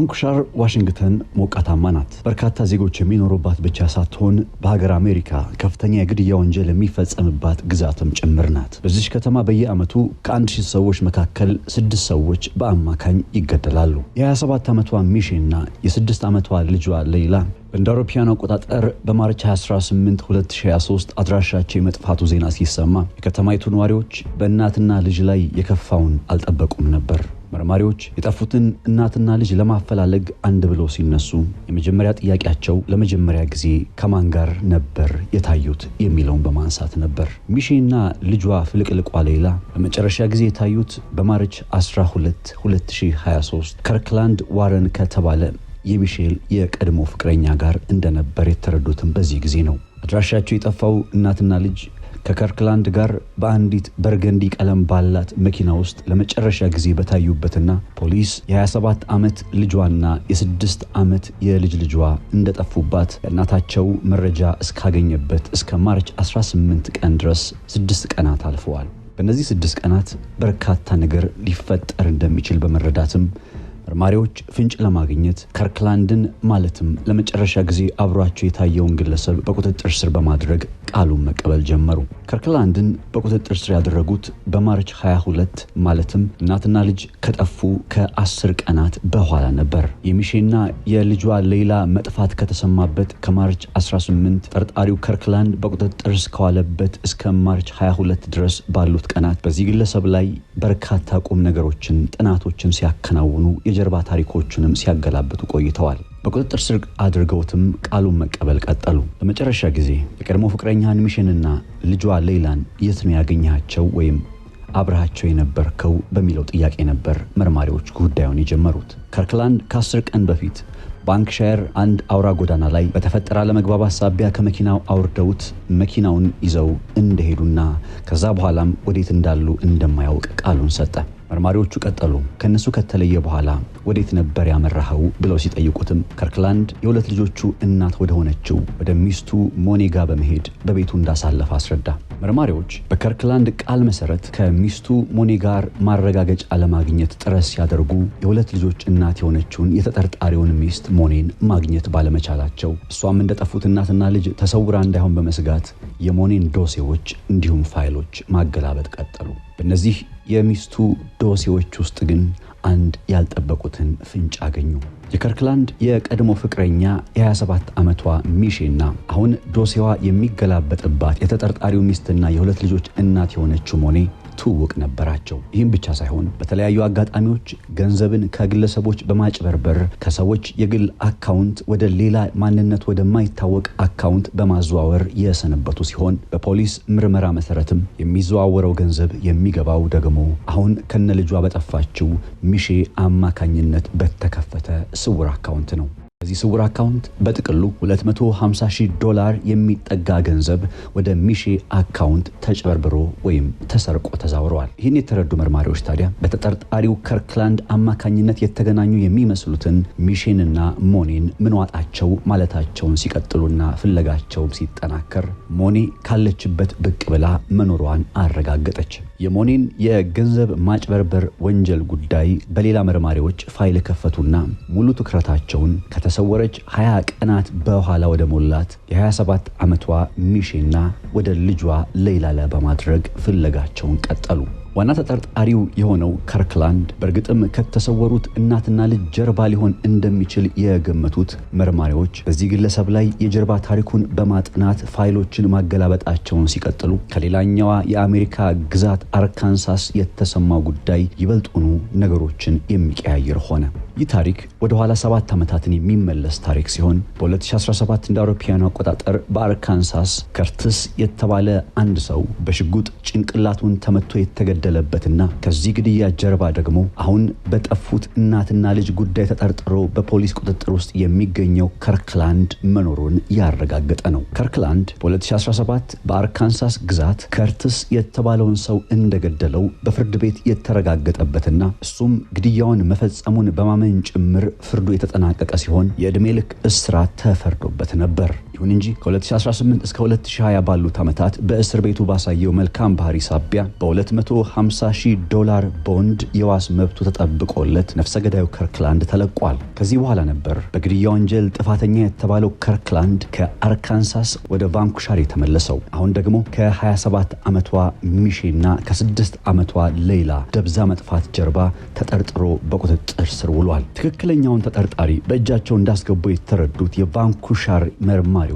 ቫንኩቨር ዋሽንግተን ሞቃታማ ናት። በርካታ ዜጎች የሚኖሩባት ብቻ ሳትሆን በሀገር አሜሪካ ከፍተኛ የግድያ ወንጀል የሚፈጸምባት ግዛትም ጭምር ናት። በዚህ ከተማ በየዓመቱ ከ1000 ሰዎች መካከል 6 ሰዎች በአማካኝ ይገደላሉ። የ27 ዓመቷ ሚሼና የ6 ዓመቷ ልጇ ሌይላ እንደ አውሮፓውያን አቆጣጠር በማርች 18 2023 አድራሻቸው የመጥፋቱ ዜና ሲሰማ የከተማይቱ ነዋሪዎች በእናትና ልጅ ላይ የከፋውን አልጠበቁም ነበር። መርማሪዎች የጠፉትን እናትና ልጅ ለማፈላለግ አንድ ብለው ሲነሱ የመጀመሪያ ጥያቄያቸው ለመጀመሪያ ጊዜ ከማን ጋር ነበር የታዩት የሚለውን በማንሳት ነበር። ሚሼና ልጇ ፍልቅልቋ ሌይላ ለመጨረሻ ጊዜ የታዩት በማርች 12 2023 ከርክላንድ ዋረን ከተባለ የሚሼል የቀድሞ ፍቅረኛ ጋር እንደነበር የተረዱትም በዚህ ጊዜ ነው። አድራሻቸው የጠፋው እናትና ልጅ ከከርክላንድ ጋር በአንዲት በርገንዲ ቀለም ባላት መኪና ውስጥ ለመጨረሻ ጊዜ በታዩበትና ፖሊስ የ27 ዓመት ልጇና የ6 ዓመት የልጅ ልጇ እንደጠፉባት እናታቸው መረጃ እስካገኘበት እስከ ማርች 18 ቀን ድረስ 6 ቀናት አልፈዋል። በእነዚህ 6 ቀናት በርካታ ነገር ሊፈጠር እንደሚችል በመረዳትም መርማሪዎች ፍንጭ ለማግኘት ከርክላንድን ማለትም ለመጨረሻ ጊዜ አብሯቸው የታየውን ግለሰብ በቁጥጥር ስር በማድረግ ቃሉን መቀበል ጀመሩ። ከርክላንድን በቁጥጥር ስር ያደረጉት በማርች 22 ማለትም እናትና ልጅ ከጠፉ ከ10 ቀናት በኋላ ነበር። የሚሼና የልጇ ሌይላ መጥፋት ከተሰማበት ከማርች 18 ጠርጣሪው ከርክላንድ በቁጥጥር እስከዋለበት እስከ ማርች 22 ድረስ ባሉት ቀናት በዚህ ግለሰብ ላይ በርካታ ቁም ነገሮችን ጥናቶችን ሲያከናውኑ የጀርባ ታሪኮችንም ሲያገላብጡ ቆይተዋል። በቁጥጥር ስር አድርገውትም ቃሉን መቀበል ቀጠሉ። ለመጨረሻ ጊዜ የቀድሞ ፍቅረኛን ሚሼንና ልጇ ሌይላን የት ነው ያገኛቸው ወይም አብረሃቸው የነበርከው በሚለው ጥያቄ ነበር መርማሪዎች ጉዳዩን የጀመሩት። ከርክላንድ ከ10 ቀን በፊት ባንክሻየር አንድ አውራ ጎዳና ላይ በተፈጠረ አለመግባባት ሳቢያ ከመኪናው አውርደውት መኪናውን ይዘው እንደሄዱና ከዛ በኋላም ወዴት እንዳሉ እንደማያውቅ ቃሉን ሰጠ። መርማሪዎቹ ቀጠሉ። ከነሱ ከተለየ በኋላ ወዴት ነበር ያመራኸው ብለው ሲጠይቁትም ከርክላንድ የሁለት ልጆቹ እናት ወደ ሆነችው ወደ ሚስቱ ሞኔ ጋር በመሄድ በቤቱ እንዳሳለፈ አስረዳ። መርማሪዎች በከርክላንድ ቃል መሰረት ከሚስቱ ሞኔ ጋር ማረጋገጫ ለማግኘት ጥረት ሲያደርጉ የሁለት ልጆች እናት የሆነችውን የተጠርጣሪውን ሚስት ሞኔን ማግኘት ባለመቻላቸው እሷም እንደጠፉት እናትና ልጅ ተሰውራ እንዳይሆን በመስጋት የሞኔን ዶሴዎች እንዲሁም ፋይሎች ማገላበጥ ቀጠሉ። በእነዚህ የሚስቱ ዶሴዎች ውስጥ ግን አንድ ያልጠበቁትን ፍንጭ አገኙ። የከርክላንድ የቀድሞ ፍቅረኛ የ27 ዓመቷ ሚሼና አሁን ዶሴዋ የሚገላበጥባት የተጠርጣሪው ሚስትና የሁለት ልጆች እናት የሆነችው ሞኔ ትውውቅ ነበራቸው። ይህም ብቻ ሳይሆን በተለያዩ አጋጣሚዎች ገንዘብን ከግለሰቦች በማጭበርበር ከሰዎች የግል አካውንት ወደ ሌላ ማንነት ወደማይታወቅ አካውንት በማዘዋወር የሰነበቱ ሲሆን በፖሊስ ምርመራ መሰረትም የሚዘዋወረው ገንዘብ የሚገባው ደግሞ አሁን ከነልጇ በጠፋችው ሚሼ አማካኝነት በተከፈተ ስውር አካውንት ነው። በዚህ ስውር አካውንት በጥቅሉ $250,000 የሚጠጋ ገንዘብ ወደ ሚሼ አካውንት ተጭበርብሮ ወይም ተሰርቆ ተዛውረዋል። ይህን የተረዱ መርማሪዎች ታዲያ በተጠርጣሪው ከርክላንድ አማካኝነት የተገናኙ የሚመስሉትን ሚሼንና ሞኔን ምንዋጣቸው ማለታቸውን ሲቀጥሉና ፍለጋቸውም ሲጠናከር ሞኔ ካለችበት ብቅ ብላ መኖሯን አረጋገጠች። የሞኔን የገንዘብ ማጭበርበር ወንጀል ጉዳይ በሌላ መርማሪዎች ፋይል ከፈቱና ሙሉ ትኩረታቸውን ከተሰወረች 20 ቀናት በኋላ ወደ ሞላት የ27 ዓመቷ ሚሼና ወደ ልጇ ሌይላ ላይ በማድረግ ፍለጋቸውን ቀጠሉ። ዋና ተጠርጣሪው የሆነው ከርክላንድ በእርግጥም ከተሰወሩት እናትና ልጅ ጀርባ ሊሆን እንደሚችል የገመቱት መርማሪዎች በዚህ ግለሰብ ላይ የጀርባ ታሪኩን በማጥናት ፋይሎችን ማገላበጣቸውን ሲቀጥሉ ከሌላኛዋ የአሜሪካ ግዛት አርካንሳስ የተሰማው ጉዳይ ይበልጡኑ ነገሮችን የሚቀያየር ሆነ። ይህ ታሪክ ወደ ኋላ 7 ዓመታትን የሚመለስ ታሪክ ሲሆን በ2017 እንደ አውሮፓውያን አቆጣጠር በአርካንሳስ ከርትስ የተባለ አንድ ሰው በሽጉጥ ጭንቅላቱን ተመቶ የተገደለበትና ከዚህ ግድያ ጀርባ ደግሞ አሁን በጠፉት እናትና ልጅ ጉዳይ ተጠርጥሮ በፖሊስ ቁጥጥር ውስጥ የሚገኘው ከርክላንድ መኖሩን ያረጋገጠ ነው። ከርክላንድ በ2017 በአርካንሳስ ግዛት ከርትስ የተባለውን ሰው እንደገደለው በፍርድ ቤት የተረጋገጠበትና እሱም ግድያውን መፈጸሙን በማመን ዘመን ጭምር ፍርዱ የተጠናቀቀ ሲሆን የዕድሜ ልክ እስራት ተፈርዶበት ነበር። ይሁን እንጂ ከ2018 እስከ 2020 ባሉት ዓመታት በእስር ቤቱ ባሳየው መልካም ባህሪ ሳቢያ $250,000 ቦንድ የዋስ መብቱ ተጠብቆለት ነፍሰ ገዳዩ ከርክላንድ ተለቋል። ከዚህ በኋላ ነበር በግድያ ወንጀል ጥፋተኛ የተባለው ከርክላንድ ከአርካንሳስ ወደ ቫንኩቨር የተመለሰው። አሁን ደግሞ ከ27 ዓመቷ ሚሼና ከ6 ዓመቷ ሌይላ ደብዛ መጥፋት ጀርባ ተጠርጥሮ በቁጥጥር ስር ውሏል። ትክክለኛውን ተጠርጣሪ በእጃቸው እንዳስገቡ የተረዱት የቫንኩቨር መርማሪዎች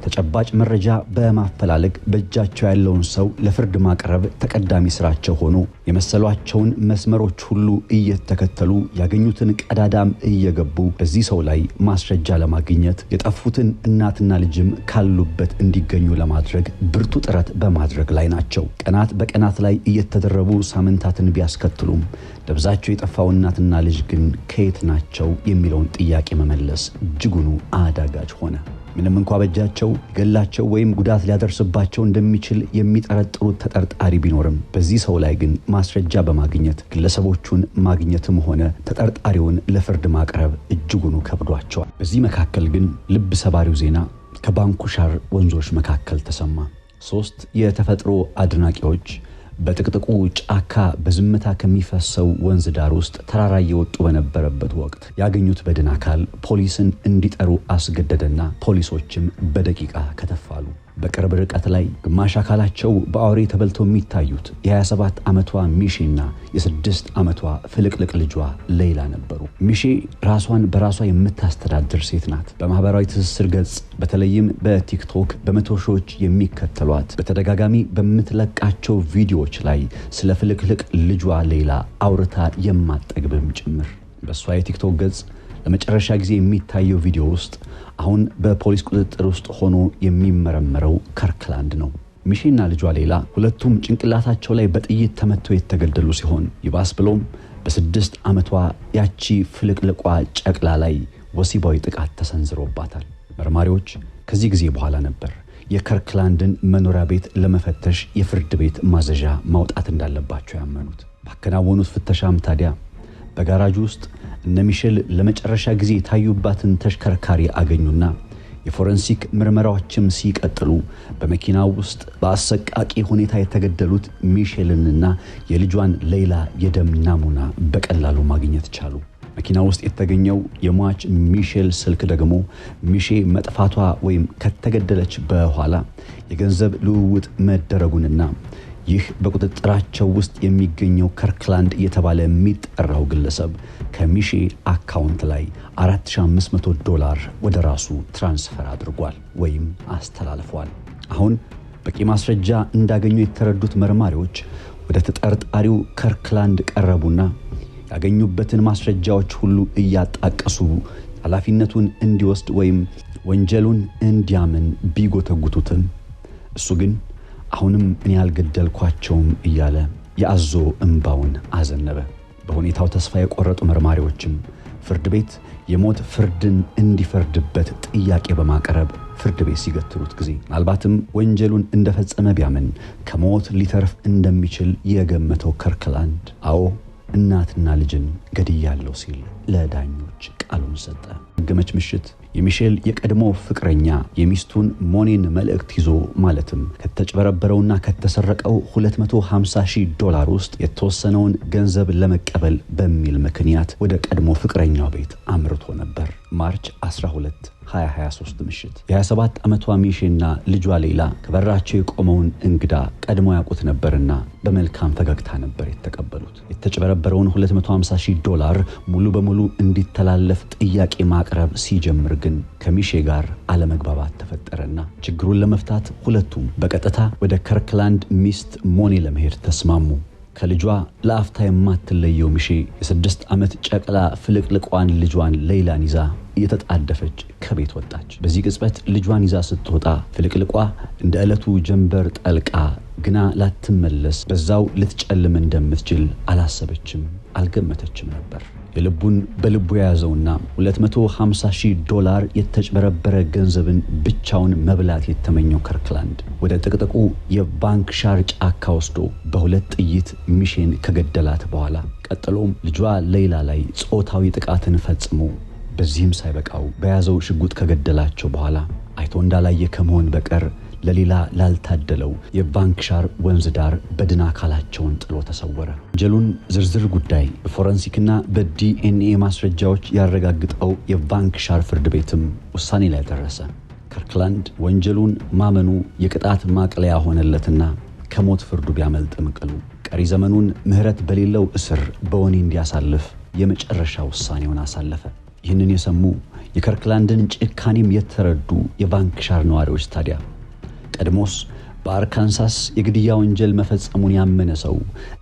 ተጨባጭ መረጃ በማፈላለግ በእጃቸው ያለውን ሰው ለፍርድ ማቅረብ ተቀዳሚ ስራቸው ሆኖ የመሰሏቸውን መስመሮች ሁሉ እየተከተሉ ያገኙትን ቀዳዳም እየገቡ በዚህ ሰው ላይ ማስረጃ ለማግኘት የጠፉትን እናትና ልጅም ካሉበት እንዲገኙ ለማድረግ ብርቱ ጥረት በማድረግ ላይ ናቸው። ቀናት በቀናት ላይ እየተደረቡ ሳምንታትን ቢያስከትሉም ደብዛቸው የጠፋው እናትና ልጅ ግን ከየት ናቸው የሚለውን ጥያቄ መመለስ እጅጉኑ አዳጋች ሆነ። ምንም እንኳ በእጃቸው ገላቸው ወይም ጉዳት ሊያደርስባቸው እንደሚችል የሚጠረጥሩት ተጠርጣሪ ቢኖርም በዚህ ሰው ላይ ግን ማስረጃ በማግኘት ግለሰቦቹን ማግኘትም ሆነ ተጠርጣሪውን ለፍርድ ማቅረብ እጅጉኑ ከብዷቸዋል። በዚህ መካከል ግን ልብ ሰባሪው ዜና ከቫንኩቨር ወንዞች መካከል ተሰማ። 3 የተፈጥሮ አድናቂዎች በጥቅጥቁ ጫካ በዝምታ ከሚፈሰው ወንዝ ዳር ውስጥ ተራራ እየወጡ በነበረበት ወቅት ያገኙት በድን አካል ፖሊስን እንዲጠሩ አስገደደና ፖሊሶችም በደቂቃ ከተፋሉ። በቅርብ ርቀት ላይ ግማሽ አካላቸው በአውሬ ተበልተው የሚታዩት የ27 ዓመቷ ሚሼና የ6 ዓመቷ ፍልቅልቅ ልጇ ሌይላ ነበሩ። ሚሼ ራሷን በራሷ የምታስተዳድር ሴት ናት። በማህበራዊ ትስስር ገጽ በተለይም በቲክቶክ በመቶ ሺዎች የሚከተሏት በተደጋጋሚ በምትለቃቸው ቪዲዮዎች ላይ ስለ ፍልቅልቅ ልጇ ሌይላ አውርታ የማጠግብም ጭምር። በሷ የቲክቶክ ገጽ ለመጨረሻ ጊዜ የሚታየው ቪዲዮ ውስጥ አሁን በፖሊስ ቁጥጥር ውስጥ ሆኖ የሚመረመረው ከርክላንድ ነው። ሚሼና ልጇ ሌይላ ሁለቱም ጭንቅላታቸው ላይ በጥይት ተመተው የተገደሉ ሲሆን ይባስ ብሎም በ6 ዓመቷ ያቺ ፍልቅልቋ ጨቅላ ላይ ወሲባዊ ጥቃት ተሰንዝሮባታል። መርማሪዎች ከዚህ ጊዜ በኋላ ነበር የከርክላንድን መኖሪያ ቤት ለመፈተሽ የፍርድ ቤት ማዘዣ ማውጣት እንዳለባቸው ያመኑት። ባከናወኑት ፍተሻም ታዲያ በጋራጅ ውስጥ እነ ሚሼል ለመጨረሻ ጊዜ የታዩባትን ተሽከርካሪ አገኙና የፎረንሲክ ምርመራዎችም ሲቀጥሉ በመኪናው ውስጥ በአሰቃቂ ሁኔታ የተገደሉት ሚሼልንና የልጇን ሌይላ የደም ናሙና በቀላሉ ማግኘት ቻሉ። መኪና ውስጥ የተገኘው የሟች ሚሼል ስልክ ደግሞ ሚሼ መጥፋቷ ወይም ከተገደለች በኋላ የገንዘብ ልውውጥ መደረጉንና ይህ በቁጥጥራቸው ውስጥ የሚገኘው ከርክላንድ እየተባለ የሚጠራው ግለሰብ ከሚሼ አካውንት ላይ $4,500 ወደ ራሱ ትራንስፈር አድርጓል ወይም አስተላልፏል። አሁን በቂ ማስረጃ እንዳገኙ የተረዱት መርማሪዎች ወደ ተጠርጣሪው ከርክላንድ ቀረቡና ያገኙበትን ማስረጃዎች ሁሉ እያጣቀሱ ኃላፊነቱን እንዲወስድ ወይም ወንጀሉን እንዲያምን ቢጎተጉቱትም እሱ ግን አሁንም እኔ ያልገደልኳቸውም እያለ የአዞ እንባውን አዘነበ። በሁኔታው ተስፋ የቆረጡ መርማሪዎችም ፍርድ ቤት የሞት ፍርድን እንዲፈርድበት ጥያቄ በማቅረብ ፍርድ ቤት ሲገትሩት ጊዜ ምናልባትም ወንጀሉን እንደፈጸመ ቢያምን ከሞት ሊተርፍ እንደሚችል የገመተው ከርክላንድ አዎ እናትና ልጅን ገድያለሁ ሲል ለዳኞች ቃሉን ሰጠ። ገመች ምሽት የሚሼል የቀድሞ ፍቅረኛ የሚስቱን ሞኔን መልእክት ይዞ ማለትም ከተጨበረበረውና ከተሰረቀው $250,000 ውስጥ የተወሰነውን ገንዘብ ለመቀበል በሚል ምክንያት ወደ ቀድሞ ፍቅረኛው ቤት አምርቶ ነበር። ማርች 12 2023 ምሽት የ27 ዓመቷ ሚሼና ልጇ ሌይላ ከበራቸው የቆመውን እንግዳ ቀድሞ ያውቁት ነበርና በመልካም ፈገግታ ነበር የተቀበሉት። የተጨበረበረውን $250,000 ሙሉ በሙሉ እንዲተላለፍ ጥያቄ ማቅረብ ሲጀምር ግን ከሚሼ ጋር አለመግባባት ተፈጠረና ችግሩን ለመፍታት ሁለቱም በቀጥታ ወደ ከርክላንድ ሚስት ሞኔ ለመሄድ ተስማሙ። ከልጇ ለአፍታ የማትለየው ሚሼ የ6 ዓመት ጨቅላ ፍልቅልቋን ልጇን ሌይላን ይዛ እየተጣደፈች ከቤት ወጣች። በዚህ ቅጽበት ልጇን ይዛ ስትወጣ ፍልቅልቋ እንደ ዕለቱ ጀንበር ጠልቃ ግና ላትመለስ በዛው ልትጨልም እንደምትችል አላሰበችም፣ አልገመተችም ነበር። የልቡን በልቡ የያዘውና $250,000 የተጭበረበረ ገንዘብን ብቻውን መብላት የተመኘው ከርክላንድ ወደ ጥቅጥቁ የባንክ ሻር ጫካ ወስዶ በሁለት ጥይት ሚሼን ከገደላት በኋላ ቀጥሎም ልጇ ሌይላ ላይ ጾታዊ ጥቃትን ፈጽሞ በዚህም ሳይበቃው በያዘው ሽጉጥ ከገደላቸው በኋላ አይቶ እንዳላየ ከመሆን በቀር ለሌላ ላልታደለው የባንክ ሻር ወንዝ ዳር በድን አካላቸውን ጥሎ ተሰወረ። ወንጀሉን ዝርዝር ጉዳይ በፎረንሲክና በዲኤንኤ ማስረጃዎች ያረጋግጠው የባንክ ሻር ፍርድ ቤትም ውሳኔ ላይ ደረሰ። ከርክላንድ ወንጀሉን ማመኑ የቅጣት ማቅለያ ሆነለትና ከሞት ፍርዱ ቢያመልጥም ቅሉ ቀሪ ዘመኑን ምህረት በሌለው እስር በወኔ እንዲያሳልፍ የመጨረሻ ውሳኔውን አሳለፈ። ይህንን የሰሙ የከርክላንድን ጭካኔም የተረዱ የባንክ ሻር ነዋሪዎች ታዲያ ቀድሞስ በአርካንሳስ የግድያ ወንጀል መፈጸሙን ያመነ ሰው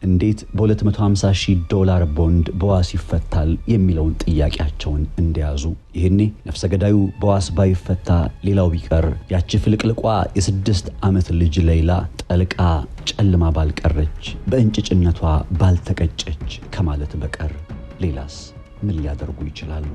እንዴት በ$250,000 ቦንድ በዋስ ይፈታል የሚለውን ጥያቄያቸውን እንደያዙ ይህኔ ነፍሰ ገዳዩ በዋስ ባይፈታ ሌላው ቢቀር ያቺ ፍልቅልቋ የ6 ዓመት ልጅ ሌይላ ጠልቃ ጨልማ ባልቀረች በእንጭጭነቷ ባልተቀጨች ከማለት በቀር ሌላስ ምን ሊያደርጉ ይችላሉ?